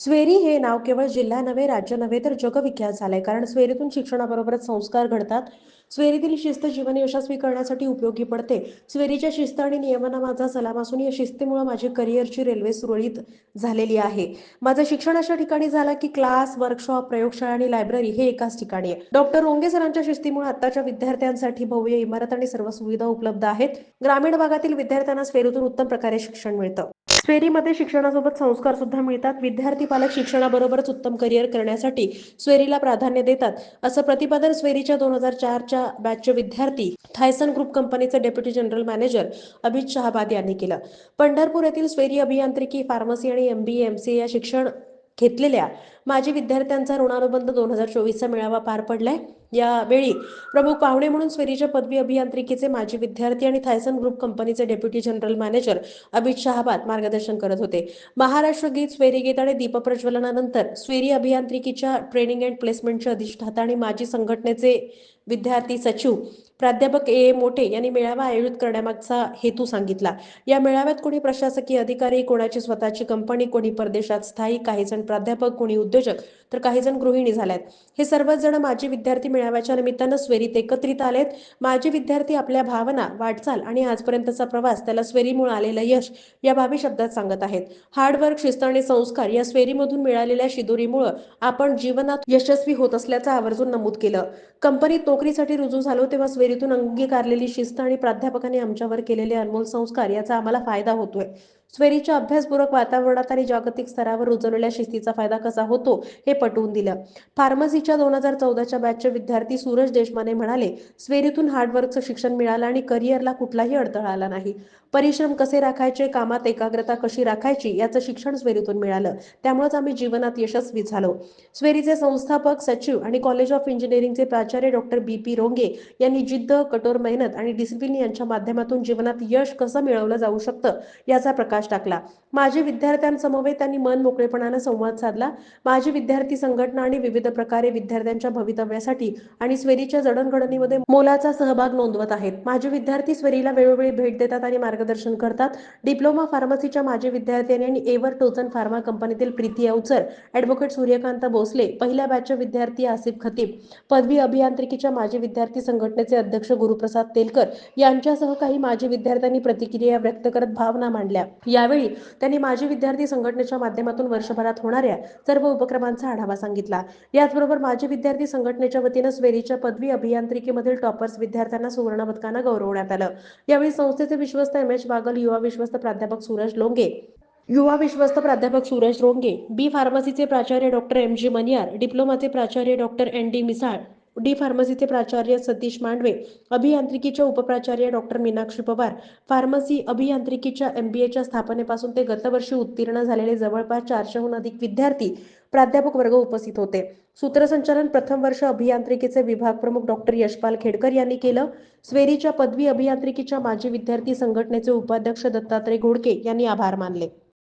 स्वेरी हे नाव केवळ जिल्हा नव्हे, राज्य नव्हे, तर जगविख्यात झालंय. कारण स्वेरीतून शिक्षणाबरोबरच संस्कार घडतात. स्वेरीतील शिस्त जीवन यशस्वी करण्यासाठी उपयोगी पडते. स्वेरीच्या शिस्त आणि नियमांना माझा सलाम असून या शिस्तीमुळे माझी करिअरची रेल्वे सुरळीत झालेली आहे. माझं शिक्षण अशा ठिकाणी झालं की क्लास, वर्कशॉप, प्रयोगशाळा आणि लायब्ररी हे एकाच ठिकाणी आहे. डॉक्टर रोंगे सरांच्या शिस्तीमुळे आताच्या विद्यार्थ्यांसाठी भव्य इमारत आणि सर्व सुविधा उपलब्ध आहेत. ग्रामीण भागातील विद्यार्थ्यांना स्वेरीतून उत्तम प्रकारे शिक्षण मिळतं. स्वेरीमध्ये शिक्षणासोबत संस्कार सुद्धा मिळतात. विद्यार्थी पालक शिक्षणाबरोबरच उत्तम करिअर करण्यासाठी स्वेरीला प्राधान्य देतात, असं प्रतिपादन स्वेरीच्या 2004च्या बॅचचे विद्यार्थी थायसन ग्रुप कंपनीचे deputy general manager Abhit Shahabad यांनी केलं. पंढरपूर येथील स्वेरी अभियांत्रिकी, फार्मसी आणि MBA MCA या शिक्षण घेतलेल्या माजी विद्यार्थ्यांचा ऋणानुबंध 2024चा मेळावा पार पडलाय. यावेळी प्रमुख पाहुणे म्हणून स्वेरीच्या पदवी अभियांत्रिकीचे माजी विद्यार्थी आणि थायसन ग्रुप कंपनीचे deputy general manager Abhit Shahabad मार्गदर्शन करत होते. महाराष्ट्र गीत, स्वेरी गीत आणि दीपप्रज्वलनानंतर स्वेरी अभियांत्रिकीच्या ट्रेनिंग अँड प्लेसमेंटचे अधिष्ठाता आणि माजी संघटनेचे विद्यार्थी सचिव प्राध्यापक मोठे यांनी मेळावा आयोजित करण्यामागचा हेतू सांगितला. या मेळाव्यात कोणी प्रशासकीय अधिकारी, कोणाची स्वतःची कंपनी, कोणी परदेशात स्थायिक, काही जण प्राध्यापक, कोणी उद्योजक, तर काही जण गृहिणी झाल्यात. हे सर्वच जण माजी विद्यार्थी मेळाव्याच्या निमित्तानं स्वेरीत एकत्रित आलेत. माजी विद्यार्थी आपल्या भावना, वाटचाल आणि आजपर्यंतचा प्रवास, त्याला स्वेरीमुळे आलेलं यश या बाबी शब्दात सांगत आहेत. हार्डवर्क, शिस्त आणि संस्कार या स्वेरीमधून मिळालेल्या शिदोरीमुळे आपण जीवनात यशस्वी होत असल्याचं आवर्जून नमूद केलं. कंपनीत नोकरीसाठी रुजू झालो तेव्हा स्वेरीतून अंगीकारलेली शिस्त आणि प्राध्यापकांनी आमच्यावर केलेले अनमोल संस्कार याचा आम्हाला फायदा होतोय. स्वेरीच्या अभ्यासपूरक वातावरणात आणि जागतिक स्तरावर रुजवलेल्या शिस्तीचा फायदा कसा होतो हे पटवून दिलं. फार्मसीच्या 2014च्या बॅचचे विद्यार्थी सूरज देशमाने म्हणाले, स्वेरीतून हार्डवर्कचं शिक्षण मिळालं आणि करिअरला कुठलाही अडथळा आला नाही. परिश्रम कसे राखायचे, कामात एकाग्रता कशी राखायची याचं शिक्षण स्वेरीतून मिळालं. त्यामुळेच आम्ही जीवनात यशस्वी झालो. स्वेरीचे संस्थापक, सचिव आणि कॉलेज ऑफ इंजिनिअरिंगचे प्राचार्य डॉक्टर BP रोंगे यांनी जिद्द, कठोर मेहनत आणि डिसिप्लिन यांच्या माध्यमातून जीवनात यश कसं मिळवलं जाऊ शकतं याचा प्रकाश टाकला. माजी विद्यार्थ्यांसमवेत त्यांनी मन मोकळेपणानं संवाद साधला. माजी विद्यार्थी संघटना आणि विविध प्रकारे विद्यार्थ्यांच्या भवितव्यासाठी आणि स्वेरीच्या जडणघडणीमध्ये मोलाचा सहभाग नोंदवत आहेत. माजी विद्यार्थी स्वेरीला वेळोवेळी भेट देतात आणि मार्गदर्शन करतात. डिप्लोमा फार्मसीच्या माजी विद्यार्थ्यांनी आणि एव्हर टोझन फार्मा कंपनीतील प्रीती अवचर, ॲडव्होकेट सूर्यकांत भोसले, पहिल्या बॅचचे विद्यार्थी आसिफ खतीब, पदवी अभियांत्रिकीच्या माजी विद्यार्थी संघटनेचे अध्यक्ष गुरुप्रसाद तेलकर यांच्यासह काही माजी विद्यार्थ्यांनी प्रतिक्रिया व्यक्त करत भावना मांडल्या. यावेळी त्यांनी माजी विद्यार्थी संघटनेच्या माध्यमातून वर्षभरात होणाऱ्या सर्व उपक्रमांचा आढावा सांगितला. याचबरोबर माजी विद्यार्थी संघटनेच्या वतीनं स्वेरीच्या पदवी अभियांत्रिकीमधील टॉपर्स विद्यार्थ्यांना सुवर्ण पदकानं गौरवण्यात आलं. यावेळी संस्थेचे विश्वस्त MH बागल, युवा विश्वस्त प्राध्यापक सूरज रोंगे, बी फार्मसीचे प्राचार्य डॉक्टर MG मनियार, डिप्लोमाचे प्राचार्य डॉक्टर ND मिसाळ, डी फार्मसीचे प्राचार्य सतीश मांडवे, अभियांत्रिकीच्या उपप्राचार्य डॉक्टर मीनाक्षी पवार, फार्मसी अभियांत्रिकीच्या MBAच्या स्थापनेपासून ते गतवर्षी उत्तीर्ण झालेले जवळपास 400हून अधिक विद्यार्थी, प्राध्यापक वर्ग उपस्थित होते. सूत्रसंचालन प्रथम वर्ष अभियांत्रिकीचे विभाग प्रमुख डॉक्टर यशपाल खेडकर यांनी केलं. स्वेरीच्या पदवी अभियांत्रिकीच्या माजी विद्यार्थी संघटनेचे उपाध्यक्ष दत्तात्रय घोडके यांनी आभार मानले.